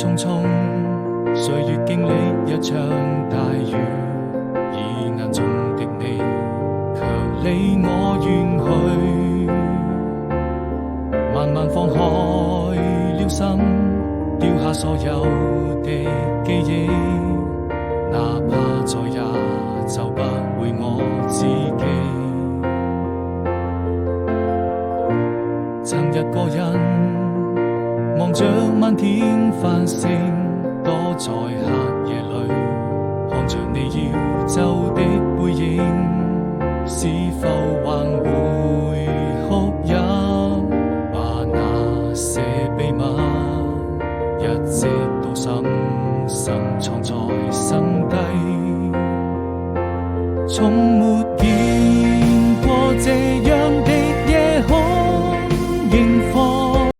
匆匆，歲月經歷一場大雨，以眼中的你卻離我遠去。慢慢放開了心，丟下所有的記憶，哪怕再也找不回我自己。曾一個人望着漫天繁星，躲在黑夜裏，看着你要走的背影，是否還會哭泣？把那些秘密一直都深深藏在心底，從沒見過這